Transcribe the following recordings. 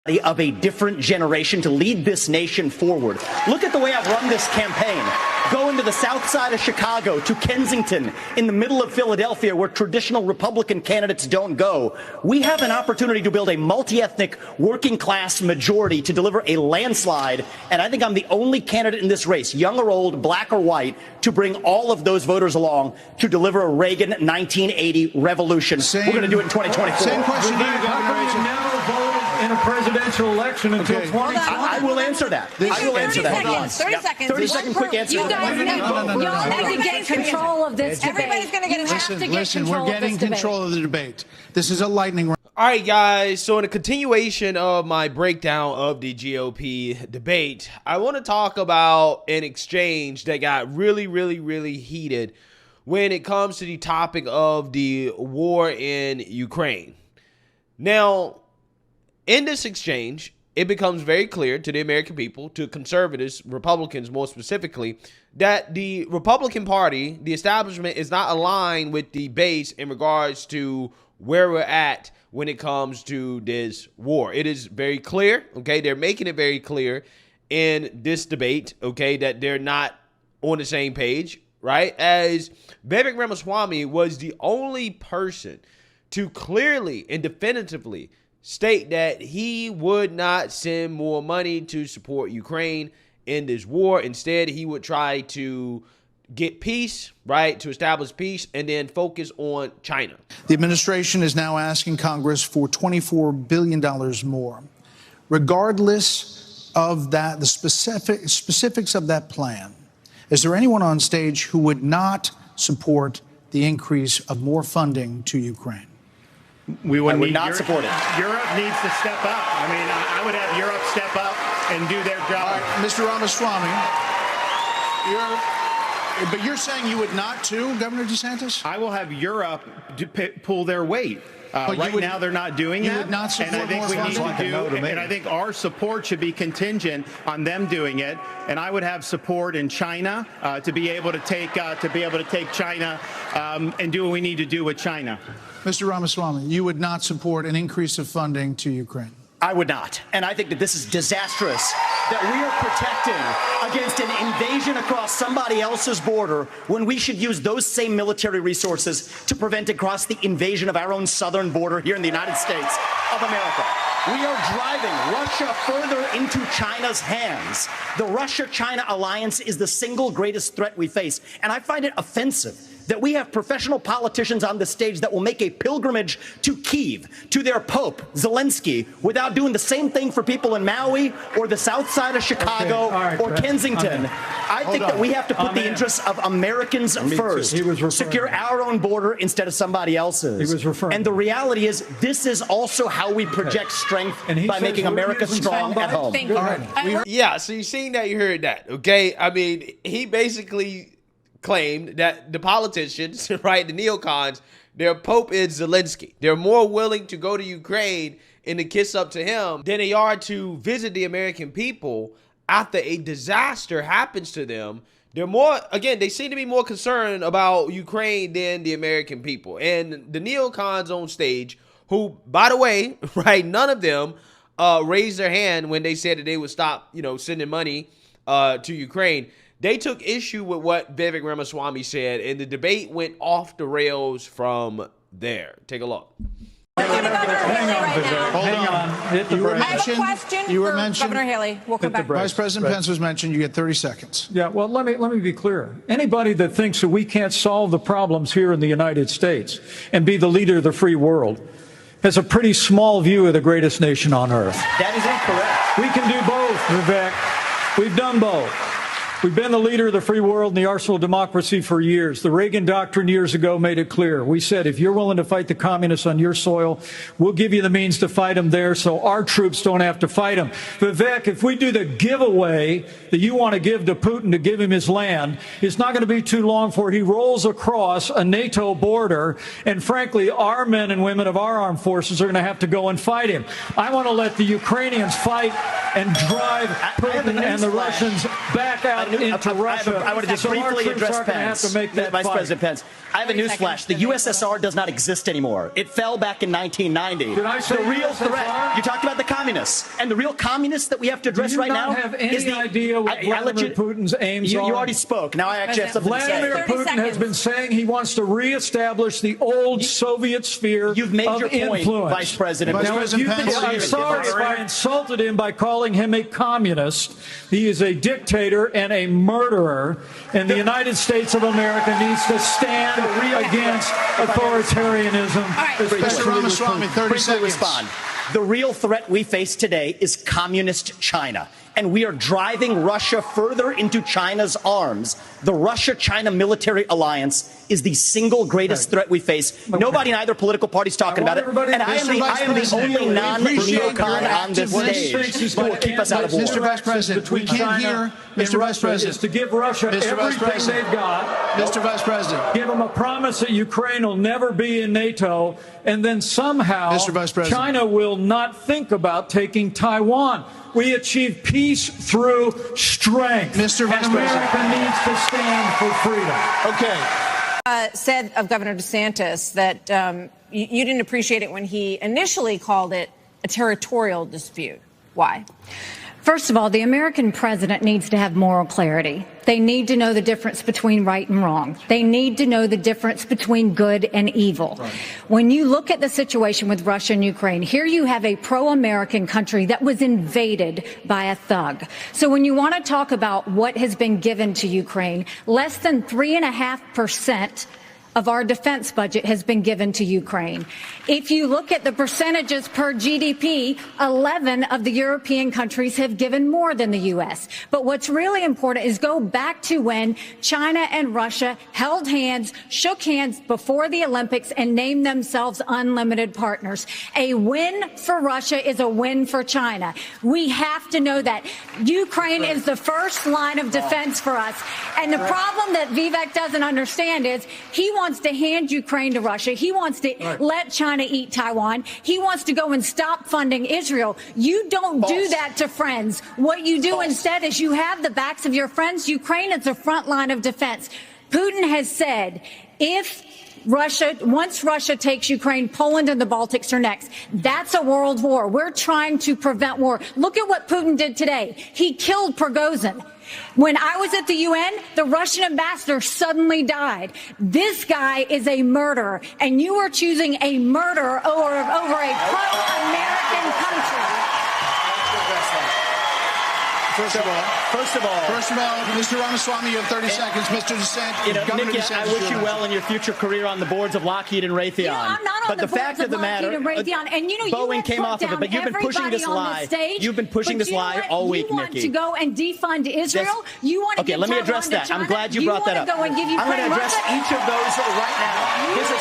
of a different generation to lead this nation forward. Look at the way I've run this campaign. Going to the south side of Chicago, to Kensington, in the middle of Philadelphia, where traditional Republican candidates don't go. We have an opportunity to build a multi-ethnic working class majority to deliver a landslide, and I think I'm the only candidate in this race, young or old, black or white, to bring all of those voters along to deliver a Reagan 1980 revolution. We're going to do it in 2024. Same question to you, Governor. In a presidential election until 2020. I will answer that. I will answer that. 30 seconds. 30-second quick answer. You guys need to get control of this debate. Everybody's going to get Listen, we're getting control of the debate. This is a lightning round. All right, guys. So in a continuation of my breakdown of the GOP debate, I want to talk about an exchange that got really heated when it comes to the topic of the war in Ukraine. Now, in this exchange, it becomes very clear to the American people, to conservatives, Republicans more specifically, that the Republican Party, the establishment, is not aligned with the base in regards to where we're at when it comes to this war. It is very clear, okay? They're making it very clear in this debate, okay, that they're not on the same page, right? As Vivek Ramaswamy was the only person to clearly and definitively state that he would not send more money to support Ukraine in this war. Instead, he would try to get peace, right, to establish peace, and then focus on China. The administration is now asking Congress for $24 billion more. Regardless of that, the specifics of that plan, is there anyone on stage who would not support the increase of more funding to Ukraine? We would not support it. Europe needs to step up. I mean, I would have Europe step up and do their job. All right, Mr. Ramaswamy, but you're saying you would not too, Governor DeSantis? I will have Europe pull their weight. Right now, they're not doing that. You would not support and I think we need to do, and I think our support should be contingent on them doing it. And I would have support in China to be able to take China and do what we need to do with China. Mr. Ramaswamy, you would not support an increase of funding to Ukraine? I would not. And I think that this is disastrous, that we are protecting against an invasion across somebody else's border when we should use those same military resources to prevent across the invasion of our own southern border here in the United States of America. We are driving Russia further into China's hands. The Russia-China alliance is the single greatest threat we face. And I find it offensive that we have professional politicians on the stage that will make a pilgrimage to Kyiv, to their Pope, Zelensky, without doing the same thing for people in Maui or the south side of Chicago or Kensington. I think that we have to put the interests of Americans first, secure our own border instead of somebody else's. And the reality is, this is also how we project strength by making America strong at home. Thank you. Yeah, so you've seen that, you heard that, okay? I mean, he basically claimed that the politicians, right, the neocons, their Pope is Zelensky. They're more willing to go to Ukraine and to kiss up to him than they are to visit the American people after a disaster happens to them. They're more, again, they seem to be more concerned about Ukraine than the American people. And the neocons on stage, who, by the way, right, none of them raised their hand when they said that they would stop, sending money to Ukraine. They took issue with what Vivek Ramaswamy said, and the debate went off the rails from there. Take a look. Hang on. Hit the break. I have a question for Governor Haley. We'll come back. Vice President Pence was mentioned. You get 30 seconds. Yeah, well, let me be clear. Anybody that thinks that we can't solve the problems here in the United States and be the leader of the free world has a pretty small view of the greatest nation on earth. That is incorrect. We can do both, Vivek. We've done both. We've been the leader of the free world and the arsenal of democracy for years. The Reagan Doctrine years ago made it clear. We said, if you're willing to fight the communists on your soil, we'll give you the means to fight them there so our troops don't have to fight them. Vivek, if we do the giveaway that you want to give to Putin to give him his land, it's not going to be too long before he rolls across a NATO border, and frankly, our men and women of our armed forces are going to have to go and fight him. I want to let the Ukrainians fight and drive Putin and the Russians back out into Russia. I want to just So our briefly troops address aren't gonna have Pence. to make that Vice fight. President Pence. I have a newsflash. The USSR does not exist anymore. It fell back in 1990. Did I say the real USSR? threat? You talked about the communists, and the real communists that we have to address right now have any is the idea what Vladimir Putin's aims you are? already spoke. Now I actually have something to Vladimir say. Putin has been saying he wants to reestablish the old Soviet sphere You've made of your point, influence. Vice President. Vice Now, if President you think, Pence, I'm sorry if I insulted him by calling him a communist. He is a dictator and a murderer, and the United States of America needs to stand against authoritarianism. Mr. Ramaswamy, 30 Briefly seconds. respond. The real threat we face today is communist China, and we are driving Russia further into China's arms. The Russia-China military alliance is the single greatest threat we face. Nobody in either political party is talking about it, and I am the only non-neocon on this stage who will keep us out of war. Mr. Vice President, we can't hear. Mr. Vice President, is to give Russia everything they've got. Mr. Vice President, Give them a promise that Ukraine will never be in NATO, and then somehow Mr. Vice President. China will not think about taking Taiwan. We achieve peace through strength. Mr. Vice and America President. needs to stand for freedom. okay. Said of Governor DeSantis that you didn't appreciate it when he initially called it a territorial dispute. Why? First of all, the American president needs to have moral clarity. They need to know the difference between right and wrong. They need to know the difference between good and evil. Right. When you look at the situation with Russia and Ukraine, here you have a pro-American country that was invaded by a thug. So when you want to talk about what has been given to Ukraine, less than 3.5% of our defense budget has been given to Ukraine. If you look at the percentages per GDP, 11 of the European countries have given more than the U.S. But what's really important is go back to when China and Russia held hands, shook hands before the Olympics, and named themselves unlimited partners. A win for Russia is a win for China. We have to know that. Ukraine is the first line of defense for us. And the problem that Vivek doesn't understand is he wants to hand Ukraine to Russia. He wants to let China eat Taiwan. He wants to go and stop funding Israel. You don't do that to friends. What you do instead is you have the backs of your friends. Ukraine is the front line of defense. Putin has said once Russia takes Ukraine, Poland and the Baltics are next. That's a world war. We're trying to prevent war. Look at what Putin did today. He killed Prigozhin. When I was at the UN, the Russian ambassador suddenly died. This guy is a murderer, and you are choosing a murderer over a pro-American country. First of all, Mr. Ramaswamy, you have 30 seconds. Mr. DeSantis, Nikki, I wish you well in your future career on the boards of Lockheed and Raytheon. I'm not on the boards of Lockheed and Raytheon. And Boeing came off of it, but you've been pushing this lie. You've been pushing this lie all week, Nikki. You want to go and defund Israel? You want to okay, let me address that. I'm glad you brought that up. I'm going to address each of those right now. This is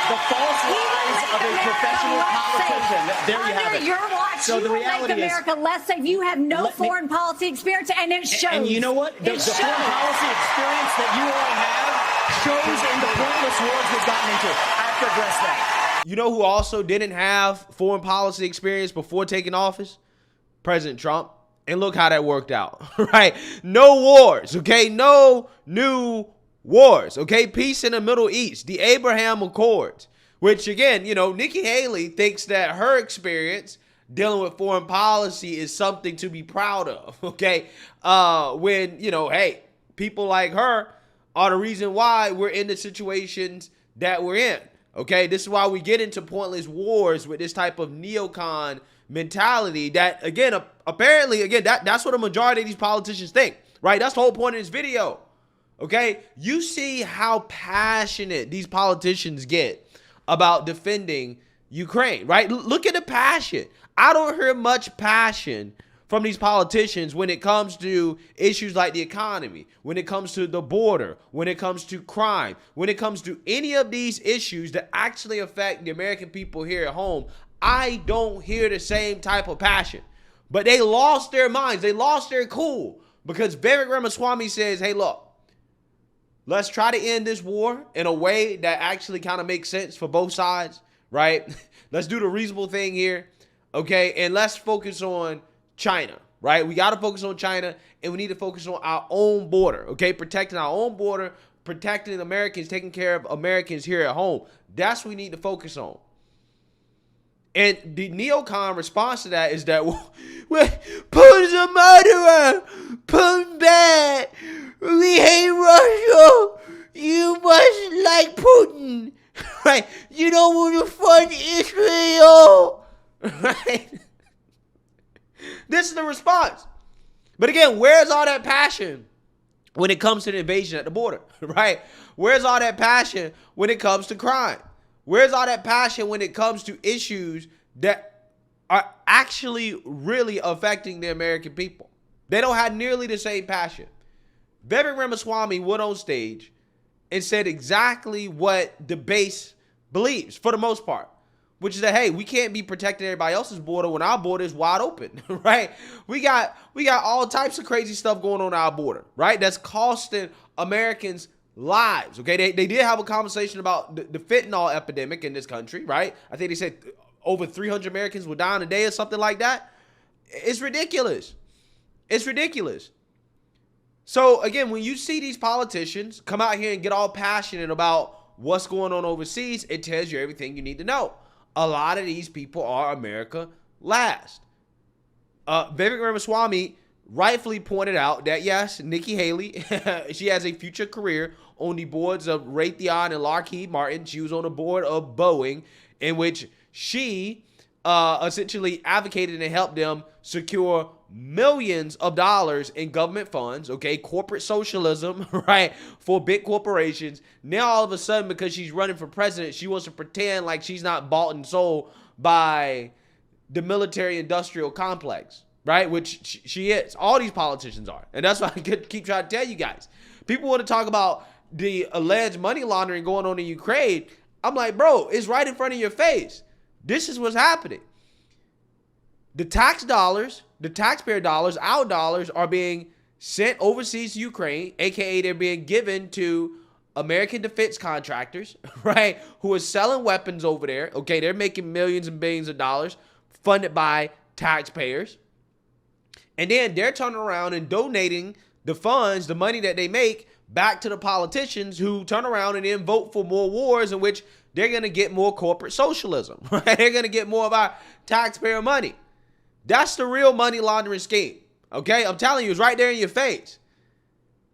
the false lies of a professional politician. There you have it. Under your watch, so the reality make America less safe. You have no foreign policy experience, and it shows. And you know what? The foreign policy experience that you all have shows in the pointless wars we've gotten into. I have to address that. You know who also didn't have foreign policy experience before taking office? President Trump. And look how that worked out, right? No wars, okay? No new wars, okay? Peace in the Middle East, the Abraham Accords, which again, you know, Nikki Haley thinks that her experience dealing with foreign policy is something to be proud of, okay? When, you know, hey, people like her are the reason why we're in the situations that we're in, okay? This is why we get into pointless wars with this type of neocon mentality that, again, apparently, again, that's what a majority of these politicians think, right? That's the whole point of this video, okay? You see how passionate these politicians get about defending Ukraine, right? Look at the passion. I don't hear much passion from these politicians when it comes to issues like the economy, when it comes to the border, when it comes to crime, when it comes to any of these issues that actually affect the American people here at home. I don't hear the same type of passion. But they lost their minds. They lost their cool because Vivek Ramaswamy says, hey, look, let's try to end this war in a way that actually kind of makes sense for both sides, right? Let's do the reasonable thing here, okay? And let's focus on China, right? We got to focus on China, and we need to focus on our own border, okay? Protecting our own border, protecting Americans, taking care of Americans here at home. That's what we need to focus on. And the neocon response to that is that, Putin's a murderer. Putin bad. We hate Russia. You must like Putin. Right? You don't want to fund Israel. Right? This is the response. But again, where's all that passion when it comes to the invasion at the border? Right? Where's all that passion when it comes to crime? Where's all that passion when it comes to issues that are actually really affecting the American people? They don't have nearly the same passion. Vivek Ramaswamy went on stage and said exactly what the base believes for the most part, which is that, hey, we can't be protecting everybody else's border when our border is wide open, right? We got all types of crazy stuff going on our border, right? That's costing Americans lives, okay? They did have a conversation about the fentanyl epidemic in this country, right? I think they said over 300 Americans would die in a day or something like that. It's ridiculous. It's ridiculous. So again, when you see these politicians come out here and get all passionate about what's going on overseas, it tells you everything you need to know. A lot of these people are America last. Vivek Ramaswamy rightfully pointed out that, yes, Nikki Haley, she has a future career on the boards of Raytheon and Lockheed Martin. She was on the board of Boeing, in which she essentially advocated and helped them secure millions of dollars in government funds, okay, corporate socialism, right, for big corporations. Now, all of a sudden, because she's running for president, she wants to pretend like she's not bought and sold by the military-industrial complex, right, which she is. All these politicians are. And that's why I keep trying to tell you guys. People want to talk about the alleged money laundering going on in Ukraine. I'm like, bro, it's right in front of your face. This is what's happening. The tax dollars, the taxpayer dollars, our dollars are being sent overseas to Ukraine, aka they're being given to American defense contractors, right, who are selling weapons over there. Okay, they're making millions and billions of dollars funded by taxpayers. And then they're turning around and donating the funds, the money that they make, back to the politicians who turn around and then vote for more wars in which they're going to get more corporate socialism, right? They're going to get more of our taxpayer money. That's the real money laundering scheme, okay? I'm telling you, it's right there in your face.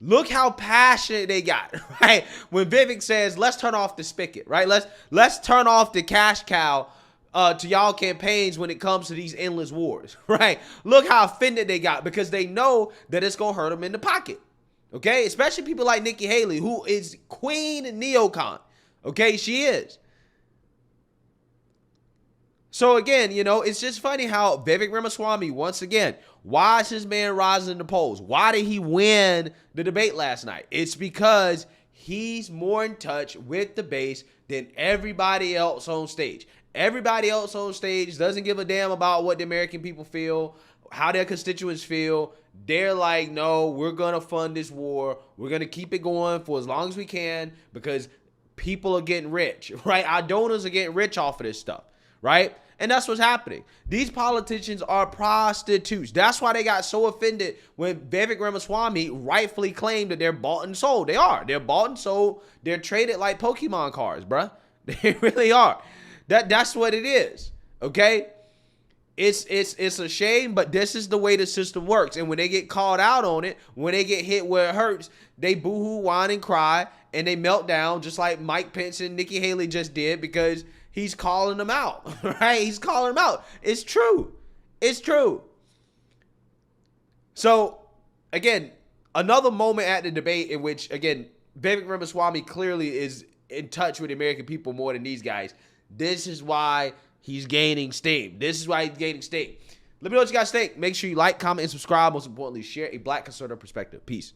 Look how passionate they got, right? When Vivek says, let's turn off the spigot, right? Let's turn off the cash cow to y'all campaigns when it comes to these endless wars, right? Look how offended they got because they know that it's going to hurt them in the pocket, okay? Especially people like Nikki Haley, who is queen neocon, okay? She is. So again, you know, it's just funny how Vivek Ramaswamy, once again, why is this man rising in the polls? Why did he win the debate last night? It's because he's more in touch with the base than everybody else on stage. Everybody else on stage doesn't give a damn about what the American people feel, how their constituents feel. They're like, no, we're going to fund this war. We're going to keep it going for as long as we can because people are getting rich, right? Our donors are getting rich off of this stuff. Right? And that's what's happening. These politicians are prostitutes. That's why they got so offended when Vivek Ramaswamy rightfully claimed that they're bought and sold. They are. They're bought and sold. They're traded like Pokemon cards, bruh. They really are. That's what it is. Okay? It's a shame, but this is the way the system works. And when they get called out on it, when they get hit where it hurts, they boo-hoo, whine, and cry, and they melt down just like Mike Pence and Nikki Haley just did because he's calling them out, right? He's calling them out. It's true. It's true. So, again, another moment at the debate in which, again, Vivek Ramaswamy clearly is in touch with the American people more than these guys. This is why he's gaining steam. This is why he's gaining steam. Let me know what you guys think. Make sure you like, comment, and subscribe. Most importantly, share a Black conservative perspective. Peace.